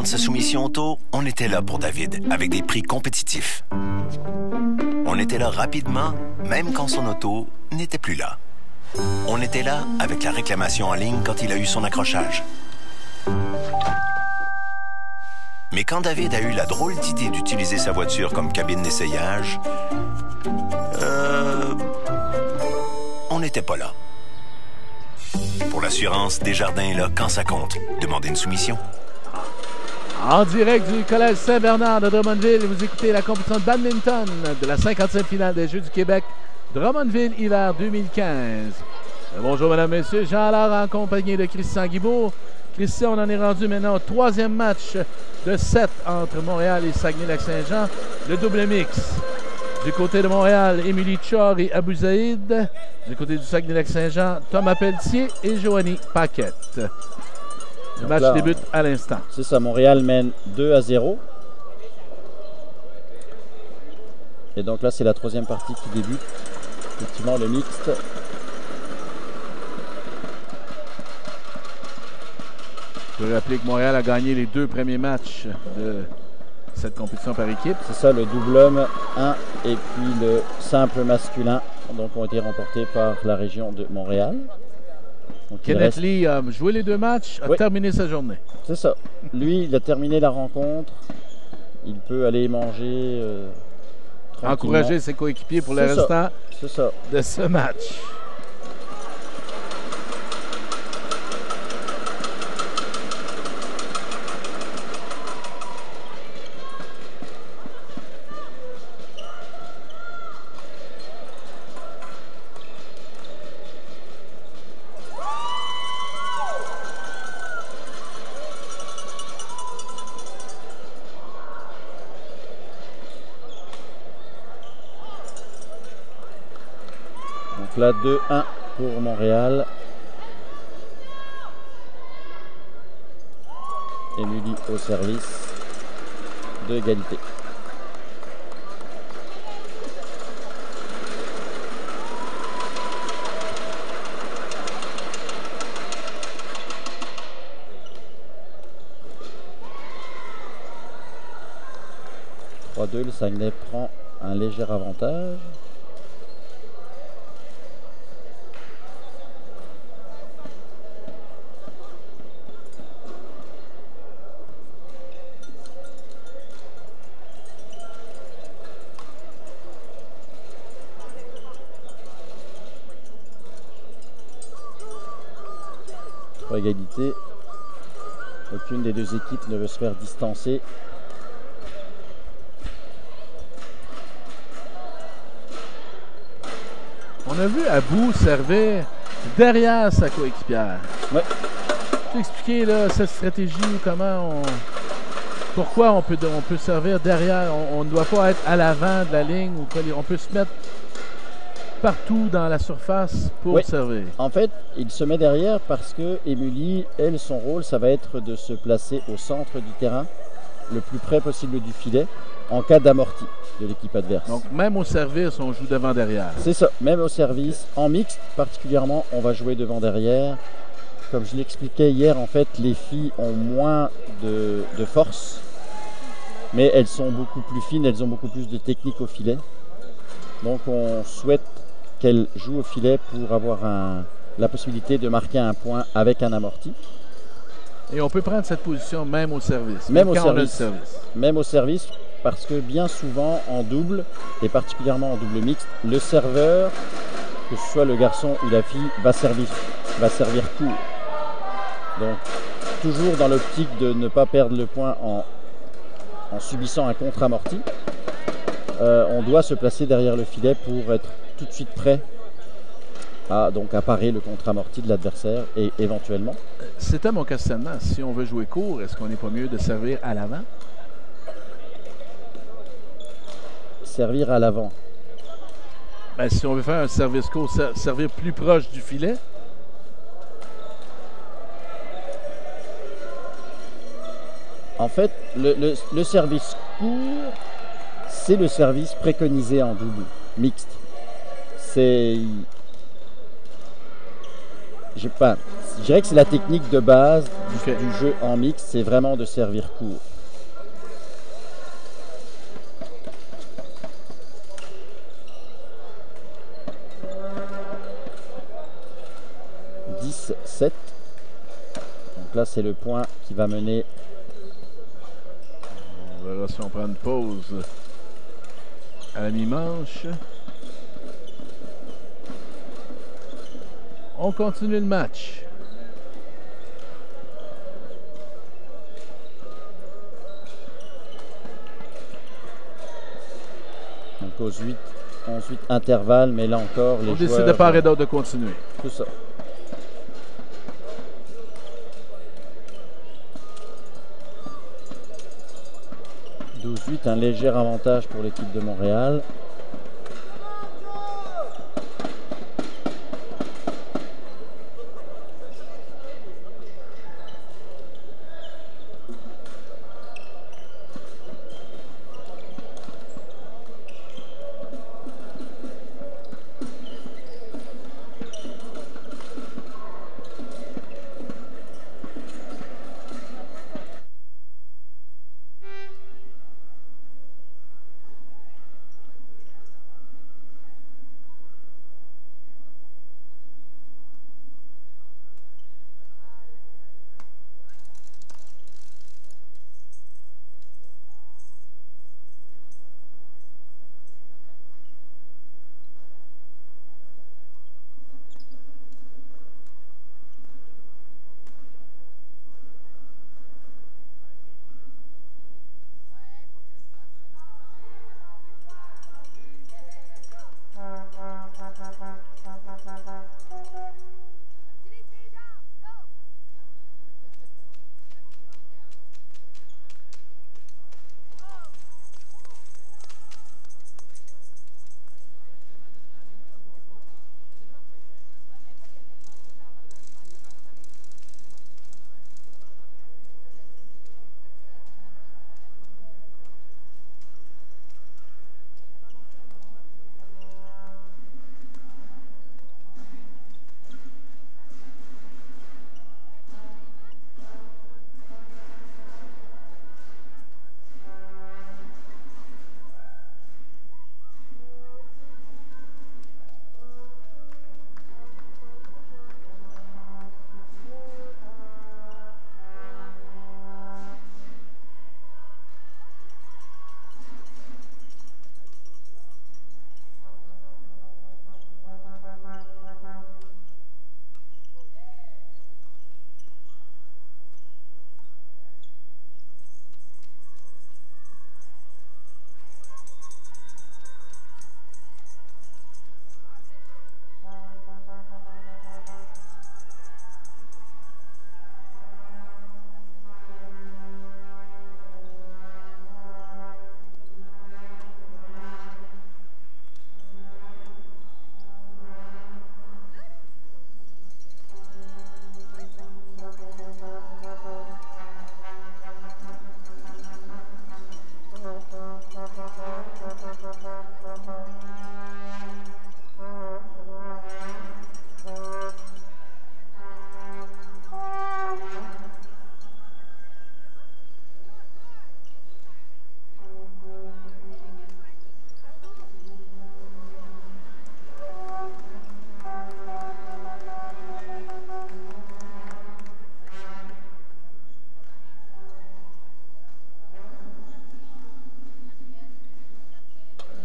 De sa soumission auto, on était là pour David, avec des prix compétitifs. On était là rapidement, même quand son auto n'était plus là. On était là avec la réclamation en ligne quand il a eu son accrochage. Mais quand David a eu la drôle d'idée d'utiliser sa voiture comme cabine d'essayage, on n'était pas là. Pour l'assurance, Desjardins est là quand ça compte. Demandez une soumission. En direct du Collège Saint-Bernard de Drummondville, vous écoutez la compétition de badminton de la 50e finale des Jeux du Québec Drummondville hiver 2015. Bonjour mesdames, messieurs, Jean Allard en compagnie de Christian Guibault. Christian, on en est rendu maintenant au troisième match de 7 entre Montréal et Saguenay-Lac-Saint-Jean, le double mix. Du côté de Montréal, Émilie Chor et Abou Zaïd. Du côté du Saguenay-Lac-Saint-Jean, Thomas Pelletier et Joanie Paquette. Le match là, débute à l'instant. C'est ça, Montréal mène 2-0. Et donc là, c'est la troisième partie qui débute. Effectivement, le mixte. Je peux rappeler que Montréal a gagné les 2 premiers matchs de cette compétition par équipe. C'est ça, le double homme 1 et puis le simple masculin donc, ont été remportés par la région de Montréal. Kenneth Lee a joué les 2 matchs, a terminé sa journée. C'est ça. Lui, il a terminé la rencontre. Il peut aller manger encourager ses coéquipiers pour le restant de ce match. Là, 2-1 pour Montréal. Émilie au service de égalité. Le Saguenay prend un léger avantage. Égalité. Aucune des 2 équipes ne veut se faire distancer. On a vu Abou servir derrière sa coéquipière. Ouais. Tu peux expliquer là, cette stratégie ou comment pourquoi on peut servir derrière. On ne doit pas être à l'avant de la ligne ou on peut se mettre partout dans la surface pour servir. En fait, il se met derrière parce que Émilie, elle, son rôle, ça va être de se placer au centre du terrain, le plus près possible du filet, en cas d'amorti de l'équipe adverse. Donc, même au service, on joue devant-derrière. C'est ça, même au service. En mixte, particulièrement, on va jouer devant-derrière. Comme je l'expliquais hier, en fait, les filles ont moins de force, mais elles sont beaucoup plus fines, elles ont beaucoup plus de technique au filet. Donc, on souhaite qu'elle joue au filet pour avoir la possibilité de marquer un point avec un amorti. Et on peut prendre cette position même au service. Même au service. Même au service, parce que bien souvent en double, et particulièrement en double mixte, le serveur, que ce soit le garçon ou la fille, va servir court. Donc toujours dans l'optique de ne pas perdre le point en subissant un contre-amorti. on doit se placer derrière le filet pour être tout de suite prêt à parer le contre-amorti de l'adversaire et éventuellement. C'était mon questionnement. Si on veut jouer court, est-ce qu'on n'est pas mieux de servir à l'avant? Servir à l'avant. Ben, si on veut faire un service court, servir plus proche du filet. En fait, le service court, c'est le service préconisé en double, mixte. Je dirais que c'est la technique de base du jeu en mixte, c'est vraiment de servir court. Donc là, c'est le point qui va mener. On verra si on prend une pause à la mi-manche. On continue le match. Donc aux 8, ensuite intervalle, mais là encore, les joueurs... On décide de part et d'autre de continuer. Tout ça. Un léger avantage pour l'équipe de Montréal.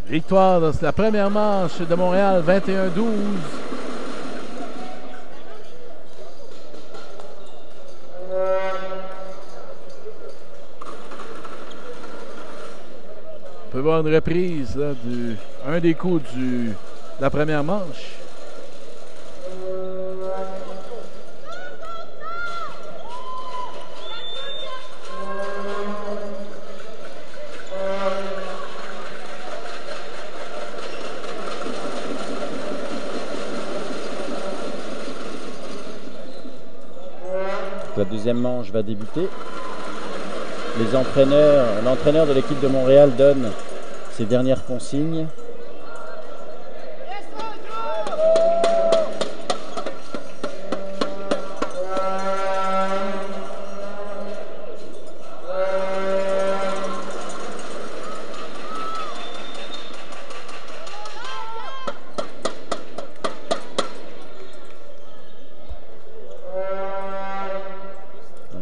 Victoire dans la première manche de Montréal, 21-12. On peut voir une reprise là, un des coups de la première manche. La deuxième manche va débuter. L'entraîneur de l'équipe de Montréal donne ses dernières consignes.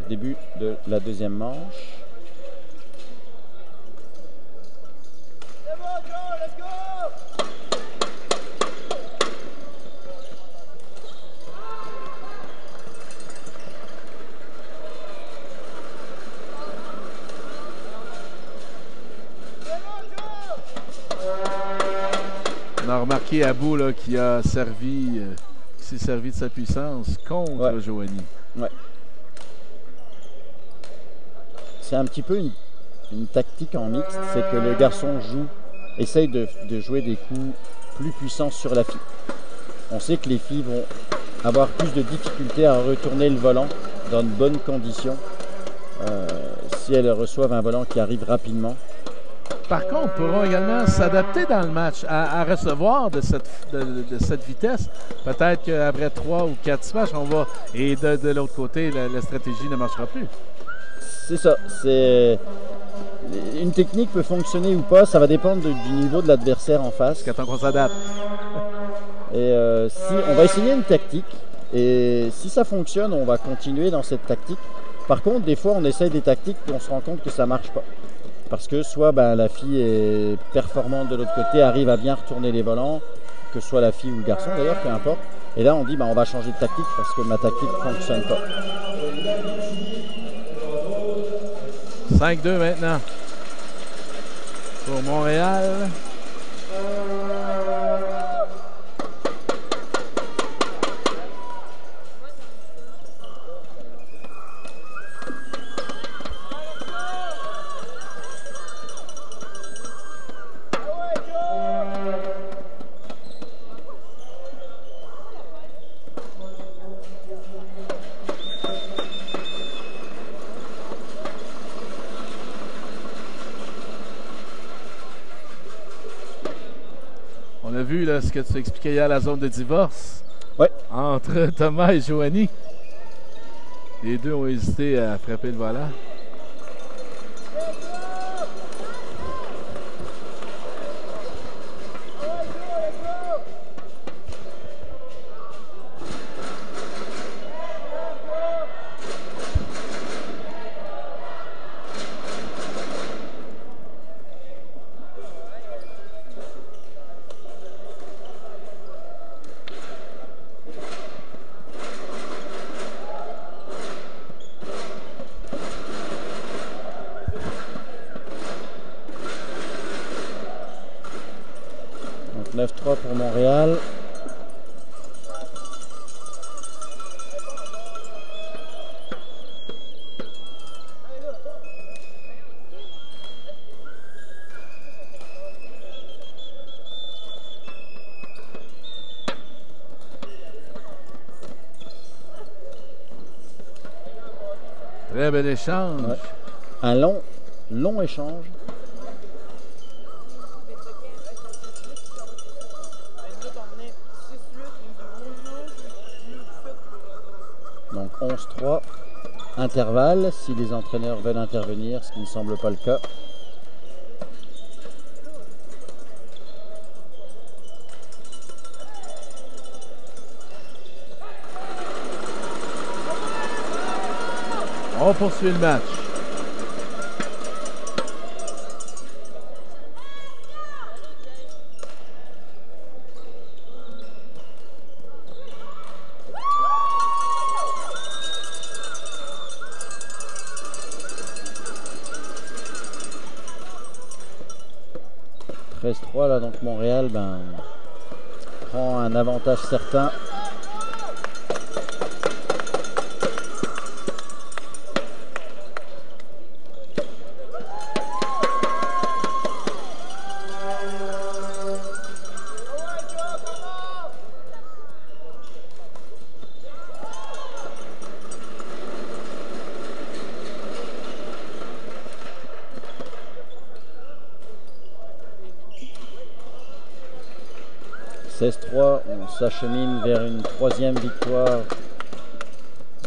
Début de la deuxième manche. On a remarqué Abou là, qui s'est servi de sa puissance contre Joanie. Ouais. C'est un petit peu une tactique en mixte, c'est que le garçon essaye de jouer des coups plus puissants sur la fille. On sait que les filles vont avoir plus de difficultés à retourner le volant dans de bonnes conditions si elles reçoivent un volant qui arrive rapidement. Par contre, pourront également s'adapter dans le match à recevoir de cette vitesse. Peut-être qu'après 3 ou 4 smash, on va. Et de l'autre côté, la stratégie ne marchera plus. C'est ça. Une technique peut fonctionner ou pas, ça va dépendre du niveau de l'adversaire en face. Jusqu'à temps qu'on s'adapte. Et on va essayer une tactique. Et si ça fonctionne, on va continuer dans cette tactique. Par contre, des fois, on essaye des tactiques et on se rend compte que ça ne marche pas. Parce que soit la fille est performante de l'autre côté, arrive à bien retourner les volants, que ce soit la fille ou le garçon d'ailleurs, peu importe. Et là, on dit on va changer de tactique parce que ma tactique ne fonctionne pas. 5-2 maintenant pour Montréal. On a vu là, ce que tu expliquais hier, la zone de divorce entre Thomas et Joanie. Les deux ont hésité à frapper le volant. Donc 9-3 pour Montréal. Très bel échange. Ouais. Un long échange. Donc 11-3, intervalle, si les entraîneurs veulent intervenir, ce qui ne semble pas le cas. On poursuit le match. 13-3 là, donc Montréal prend un avantage certain. On s'achemine vers une troisième victoire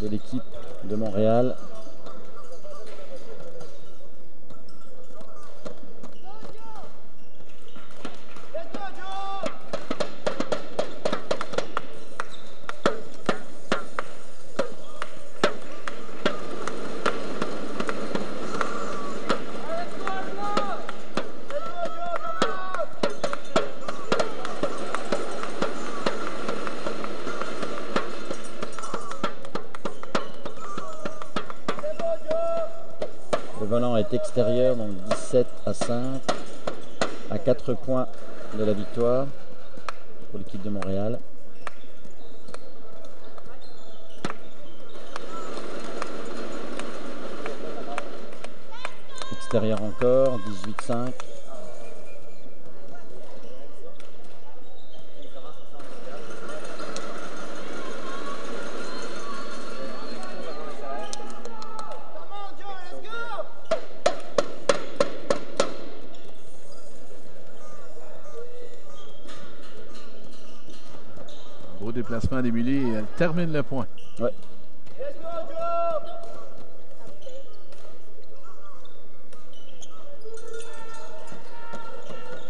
de l'équipe de Montréal. Le volant est extérieur, donc 17-5, à 4 points de la victoire pour l'équipe de Montréal. Extérieur encore, 18-5. Beau déplacement d'Émilie, elle termine le point. Ouais.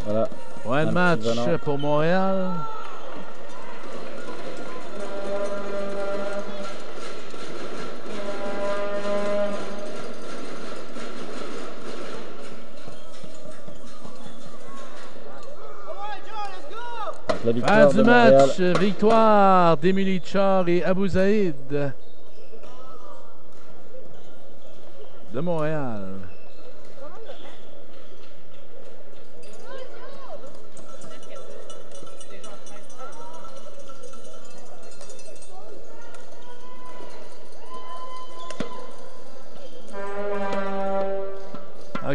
Voilà. Point de match pour Montréal. La victoire fin du match, victoire d'Émilie Char et Abou Zaïd de Montréal.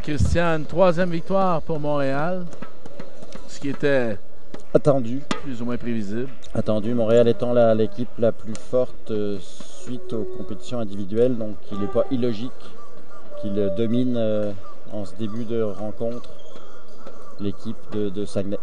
Christiane, troisième victoire pour Montréal, ce qui était attendu, plus ou moins prévisible. Attendu, Montréal étant l'équipe la plus forte suite aux compétitions individuelles, donc il n'est pas illogique qu'il domine en ce début de rencontre l'équipe de Saguenay.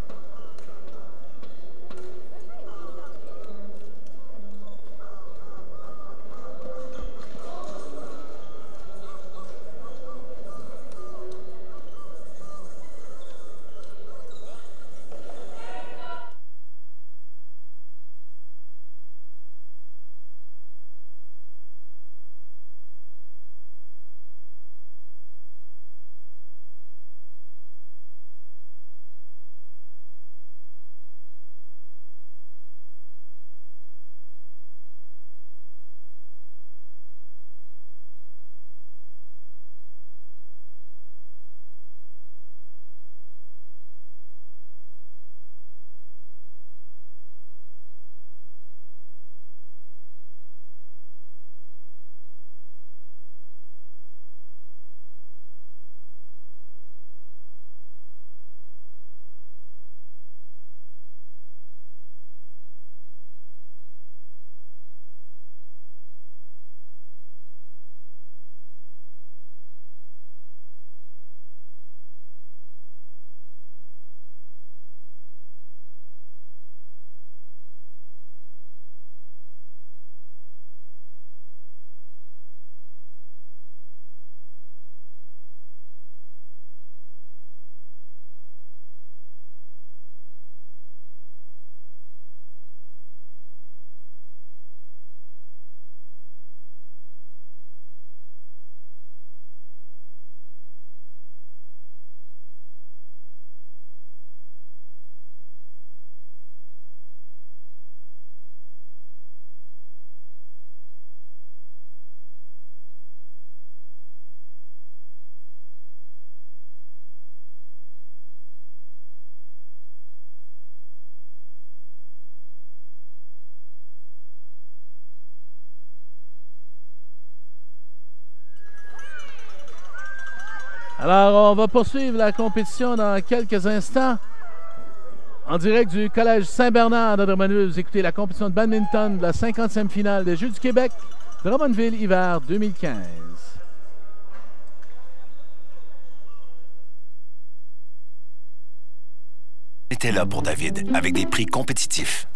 Alors, on va poursuivre la compétition dans quelques instants. En direct du Collège Saint-Bernard de Drummondville, vous écoutez la compétition de badminton de la 50e finale des Jeux du Québec, Drummondville hiver 2015. On était là pour David, avec des prix compétitifs.